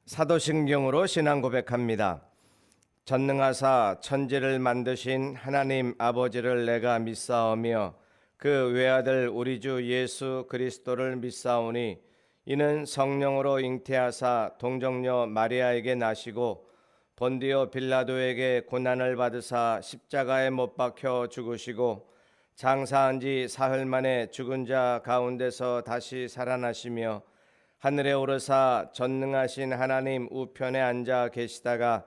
사도신경으로 신앙 고백합니다. 전능하사 천지를 만드신 하나님 아버지를 내가 믿사오며 그 외아들 우리 주 예수 그리스도를 믿사오니 이는 성령으로 잉태하사 동정녀 마리아에게 나시고 본디오 빌라도에게 고난을 받으사 십자가에 못 박혀 죽으시고 장사한 지 사흘 만에 죽은 자 가운데서 다시 살아나시며 하늘에 오르사 전능하신 하나님 우편에 앉아 계시다가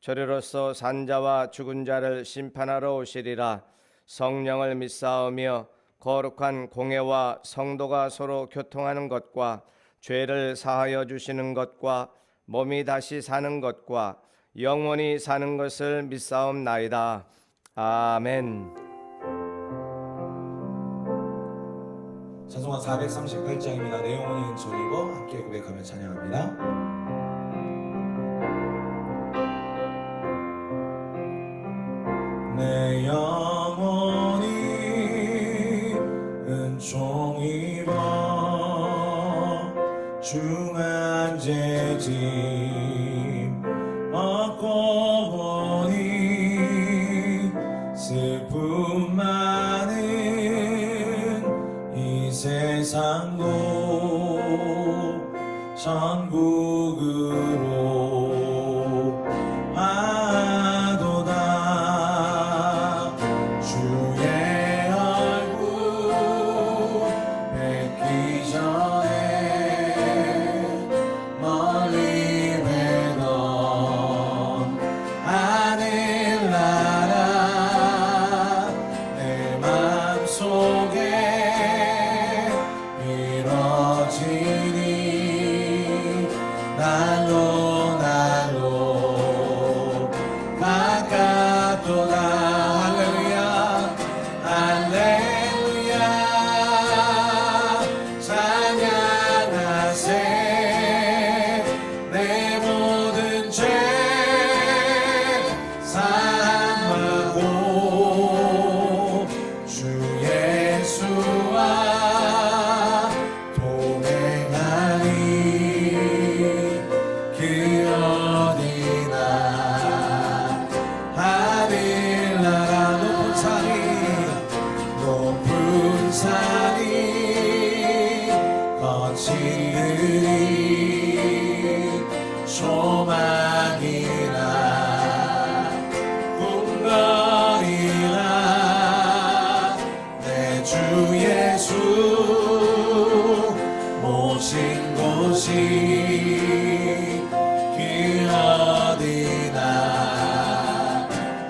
저리로서 산자와 죽은 자를 심판하러 오시리라. 성령을 믿사오며 거룩한 공회와 성도가 서로 교통하는 것과 죄를 사하여 주시는 것과 몸이 다시 사는 것과 영원히 사는 것을 믿사옵나이다. 아멘. 찬송가 438장입니다. 내 영혼이 은총이고 함께 고백하며 찬양합니다. 내 영혼이 은총이고 중한 죄짐 얻고 보니 슬픔 많은 이 세상도 천국으로 하도다. 주의 얼굴 뵙기 전에 멀리 뵈던 하늘나라 내 맘속에 이뤄지니 날로 날로 가깝도다. 할렐루야 할렐루야 찬양하세. 내 모든 죄 사함하고 주 예수와 동행하니 그 어디나 하늘나라 높은 산이 거칠으니 소망이나 꿈거리나 내 주 예수 모신 곳이 그 어디나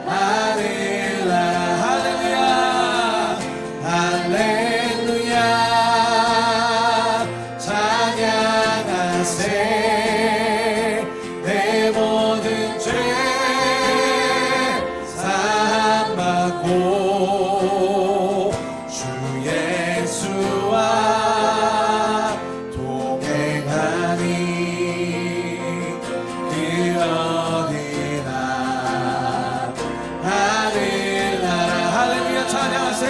하늘나라 할렐루야 할렐루야 찬양하세. 내 모든 죄 사함받고 주 예수와 동행하니 그 어디나 하늘나라 할렐루야 찬양하세.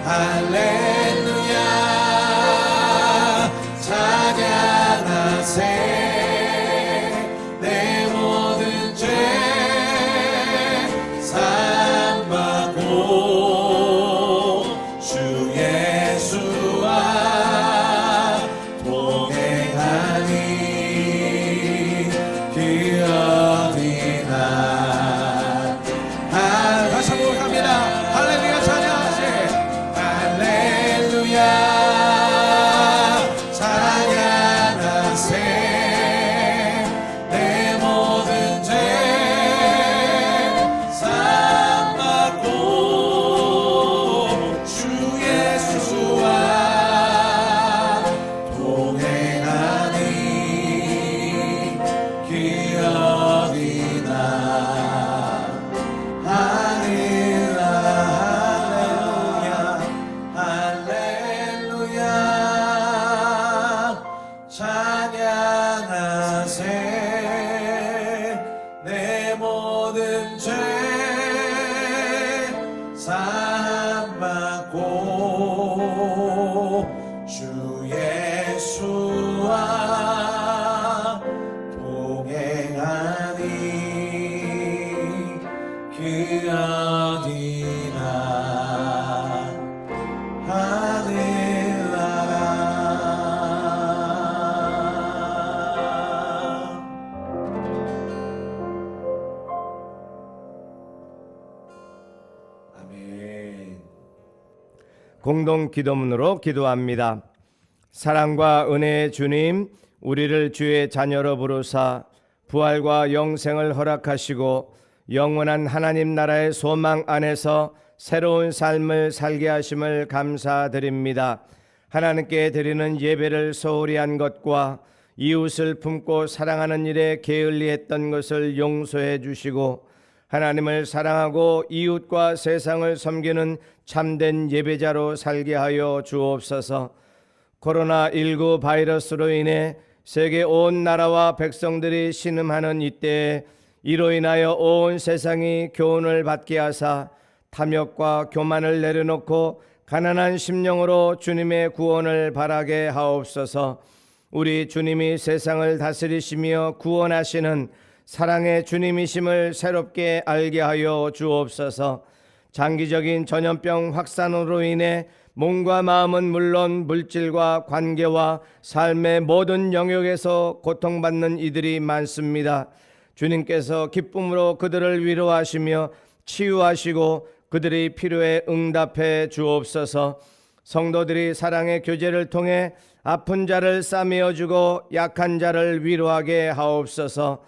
할렐루야 찬양하세. 내 모든 죄 사함받고 주 예수와 동행하니 그 어디나 다시 한번 갑니다. 할렐루야 찬양하세. 할렐루야 찬양하세. 내 모든 죄 사함받고 주 예수와 동행하니 그 어디나 할렐루야 할렐루야 찬양하세. 내 모든 죄 사함받고 주 예수와 동행하니 공동 기도문으로 기도합니다. 사랑과 은혜의 주님, 우리를 주의 자녀로 부르사 부활과 영생을 허락하시고 영원한 하나님 나라의 소망 안에서 새로운 삶을 살게 하심을 감사드립니다. 하나님께 드리는 예배를 소홀히 한 것과 이웃을 품고 사랑하는 일에 게을리했던 것을 용서해 주시고 하나님을 사랑하고 이웃과 세상을 섬기는 참된 예배자로 살게 하여 주옵소서. 코로나19 바이러스로 인해 세계 온 나라와 백성들이 신음하는 이때에 이로 인하여 온 세상이 교훈을 받게 하사 탐욕과 교만을 내려놓고 가난한 심령으로 주님의 구원을 바라게 하옵소서. 우리 주님이 세상을 다스리시며 구원하시는 사랑의 주님이심을 새롭게 알게 하여 주옵소서. 장기적인 전염병 확산으로 인해 몸과 마음은 물론 물질과 관계와 삶의 모든 영역에서 고통받는 이들이 많습니다. 주님께서 기쁨으로 그들을 위로하시며 치유하시고 그들의 필요에 응답해 주옵소서. 성도들이 사랑의 교제를 통해 아픈 자를 싸매어주고 약한 자를 위로하게 하옵소서.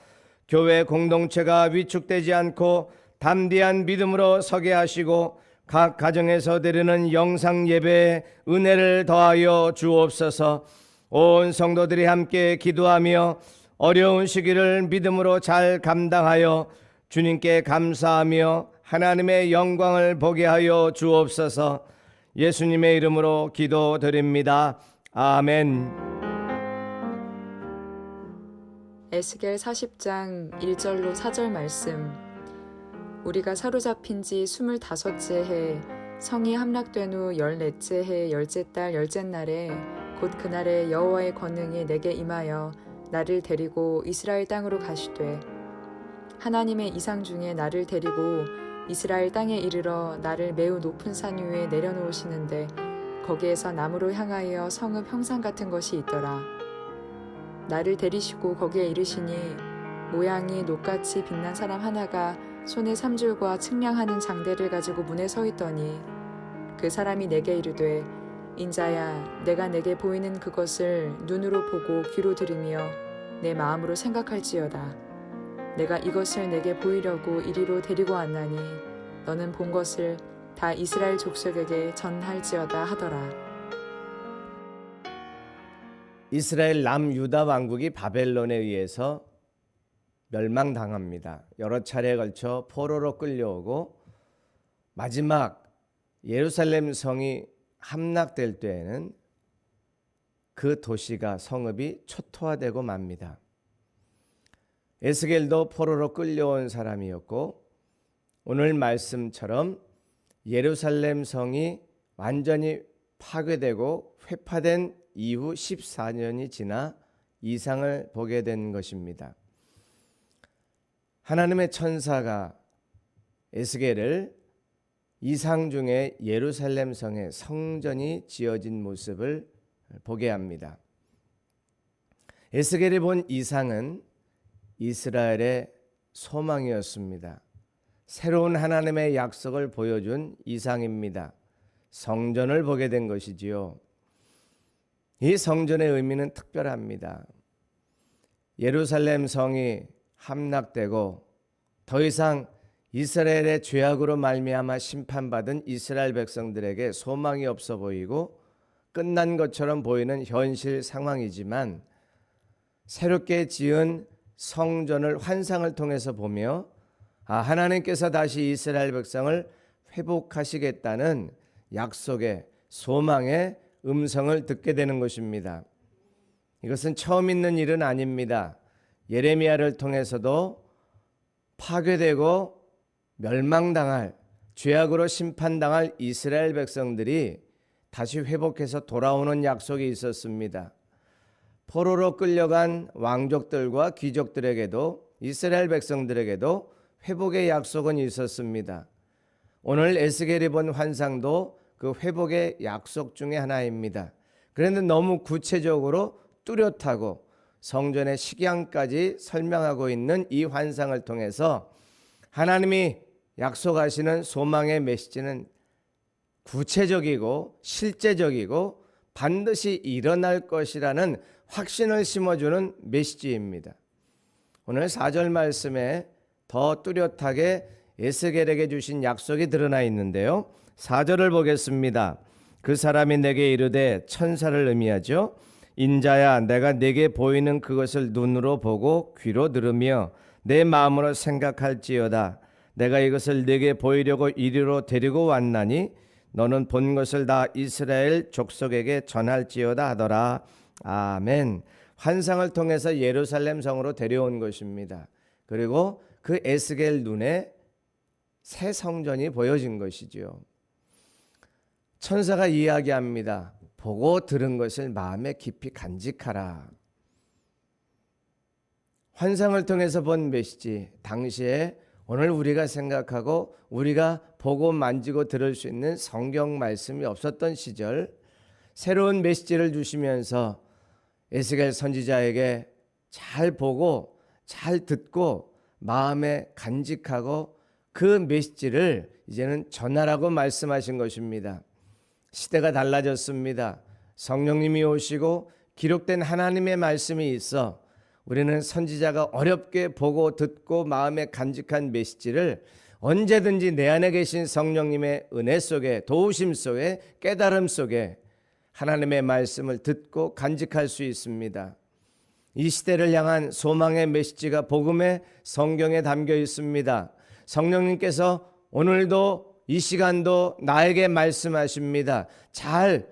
교회 공동체가 위축되지 않고 담대한 믿음으로 서게 하시고 각 가정에서 드리는 영상 예배에 은혜를 더하여 주옵소서. 온 성도들이 함께 기도하며 어려운 시기를 믿음으로 잘 감당하여 주님께 감사하며 하나님의 영광을 보게 하여 주옵소서. 예수님의 이름으로 기도드립니다. 아멘. 에스겔 40장 1절로 4절 말씀. 우리가 사로잡힌 지 25째 해 성이 함락된 후 14째 해 10째 달 10째 날에 곧 그날에 여호와의 권능이 내게 임하여 나를 데리고 이스라엘 땅으로 가시되 하나님의 이상 중에 나를 데리고 이스라엘 땅에 이르러 나를 매우 높은 산 위에 내려놓으시는데 거기에서 나무로 향하여 성읍 형상 같은 것이 있더라. 나를 데리시고 거기에 이르시니 모양이 녹같이 빛난 사람 하나가 손에 삼줄과 측량하는 장대를 가지고 문에 서 있더니 그 사람이 내게 이르되 인자야 내가 내게 보이는 그것을 눈으로 보고 귀로 들으며 내 마음으로 생각할지어다. 내가 이것을 내게 보이려고 이리로 데리고 왔나니 너는 본 것을 다 이스라엘 족속에게 전할지어다 하더라. 이스라엘 남유다 왕국이 바벨론에 의해서 멸망당합니다. 여러 차례에 걸쳐 포로로 끌려오고 마지막 예루살렘 성이 함락될 때에는 그 도시가 성읍이 초토화되고 맙니다. 에스겔도 포로로 끌려온 사람이었고 오늘 말씀처럼 예루살렘 성이 완전히 파괴되고 회파된 이후 14년이 지나 이상을 보게 된 것입니다. 하나님의 천사가 에스겔을 이상 중에 예루살렘 성의 성전이 지어진 모습을 보게 합니다. 에스겔이 본 이상은 이스라엘의 소망이었습니다. 새로운 하나님의 약속을 보여준 이상입니다. 성전을 보게 된 것이지요. 이 성전의 의미는 특별합니다. 예루살렘 성이 함락되고 더 이상 이스라엘의 죄악으로 말미암아 심판받은 이스라엘 백성들에게 소망이 없어 보이고 끝난 것처럼 보이는 현실 상황이지만 새롭게 지은 성전을 환상을 통해서 보며 하나님께서 다시 이스라엘 백성을 회복하시겠다는 약속의 소망의 음성을 듣게 되는 것입니다. 이것은 처음 있는 일은 아닙니다. 예레미야를 통해서도 파괴되고 멸망당할 죄악으로 심판당할 이스라엘 백성들이 다시 회복해서 돌아오는 약속이 있었습니다. 포로로 끌려간 왕족들과 귀족들에게도 이스라엘 백성들에게도 회복의 약속은 있었습니다. 오늘 에스겔이 본 환상도 그 회복의 약속 중에 하나입니다. 그런데 너무 구체적으로 뚜렷하고 성전의 식양까지 설명하고 있는 이 환상을 통해서 하나님이 약속하시는 소망의 메시지는 구체적이고 실제적이고 반드시 일어날 것이라는 확신을 심어주는 메시지입니다. 오늘 4절 말씀에 더 뚜렷하게 에스겔에게 주신 약속이 드러나 있는데요. 4절을 보겠습니다. 그 사람이 내게 이르되, 천사를 의미하죠. 인자야, 내가 내게 보이는 그것을 눈으로 보고 귀로 들으며 내 마음으로 생각할지어다. 내가 이것을 내게 보이려고 이리로 데리고 왔나니 너는 본 것을 다 이스라엘 족속에게 전할지어다 하더라. 아멘. 환상을 통해서 예루살렘 성으로 데려온 것입니다. 그리고 그 에스겔 눈에 새 성전이 보여진 것이지요. 천사가 이야기합니다. 보고 들은 것을 마음에 깊이 간직하라. 환상을 통해서 본 메시지, 당시에 오늘 우리가 생각하고 우리가 보고 만지고 들을 수 있는 성경 말씀이 없었던 시절, 새로운 메시지를 주시면서 에스겔 선지자에게 잘 보고 잘 듣고 마음에 간직하고 그 메시지를 이제는 전하라고 말씀하신 것입니다. 시대가 달라졌습니다. 성령님이 오시고 기록된 하나님의 말씀이 있어 우리는 선지자가 어렵게 보고 듣고 마음에 간직한 메시지를 언제든지 내 안에 계신 성령님의 은혜 속에, 도우심 속에, 깨달음 속에 하나님의 말씀을 듣고 간직할 수 있습니다. 이 시대를 향한 소망의 메시지가 복음의 성경에 담겨 있습니다. 성령님께서 오늘도 이 시간도 나에게 말씀하십니다. 잘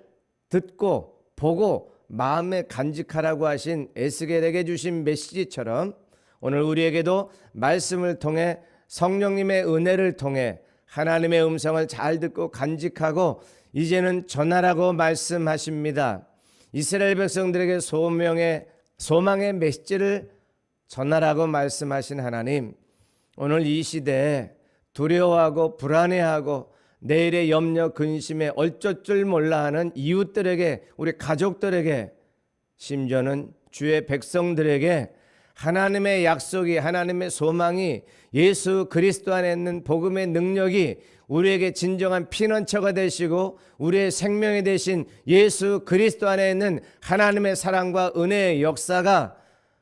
듣고 보고 마음에 간직하라고 하신 에스겔에게 주신 메시지처럼 오늘 우리에게도 말씀을 통해 성령님의 은혜를 통해 하나님의 음성을 잘 듣고 간직하고 이제는 전하라고 말씀하십니다. 이스라엘 백성들에게 소망의 메시지를 전하라고 말씀하신 하나님, 오늘 이 시대에 두려워하고 불안해하고 내일의 염려 근심에 어쩔 줄 몰라 하는 이웃들에게, 우리 가족들에게, 심지어는 주의 백성들에게 하나님의 약속이, 하나님의 소망이, 예수 그리스도 안에 있는 복음의 능력이 우리에게 진정한 피난처가 되시고 우리의 생명이 되신 예수 그리스도 안에 있는 하나님의 사랑과 은혜의 역사가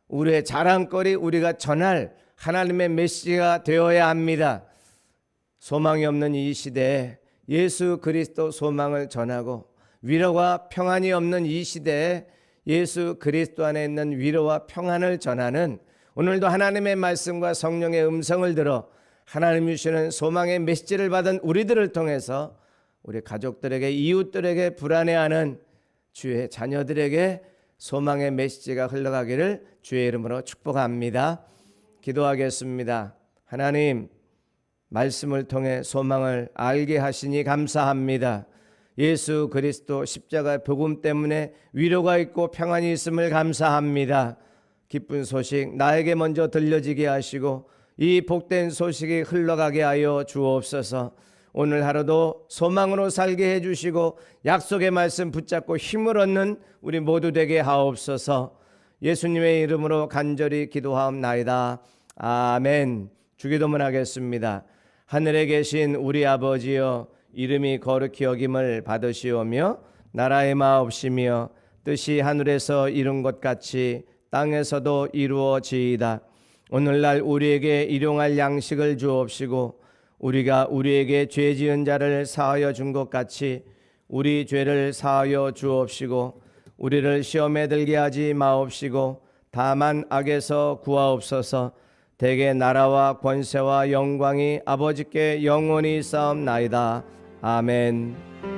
우리의 자랑거리, 우리가 전할 하나님의 메시지가 되어야 합니다. 소망이 없는 이 시대에 예수 그리스도 소망을 전하고 위로와 평안이 없는 이 시대에 예수 그리스도 안에 있는 위로와 평안을 전하는, 오늘도 하나님의 말씀과 성령의 음성을 들어 하나님이 주시는 소망의 메시지를 받은 우리들을 통해서 우리 가족들에게, 이웃들에게, 불안해하는 주의 자녀들에게 소망의 메시지가 흘러가기를 주의 이름으로 축복합니다. 기도하겠습니다. 하나님, 말씀을 통해 소망을 알게 하시니 감사합니다. 예수 그리스도 십자가 복음 때문에 위로가 있고 평안이 있음을 감사합니다. 기쁜 소식 나에게 먼저 들려지게 하시고 이 복된 소식이 흘러가게 하여 주옵소서. 오늘 하루도 소망으로 살게 해주시고 약속의 말씀 붙잡고 힘을 얻는 우리 모두 되게 하옵소서. 예수님의 이름으로 간절히 기도하옵나이다. 아멘. 주기도문 하겠습니다. 하늘에 계신 우리 아버지여, 이름이 거룩히 여김을 받으시오며 나라의 마옵시며 뜻이 하늘에서 이룬 것 같이 땅에서도 이루어지이다. 오늘날 우리에게 일용할 양식을 주옵시고 우리가 우리에게 죄 지은 자를 사하여 준 것 같이 우리 죄를 사하여 주옵시고 우리를 시험에 들게 하지 마옵시고 다만 악에서 구하옵소서. 대개 나라와 권세와 영광이 아버지께 영원히 쌓옵나이다. 아멘.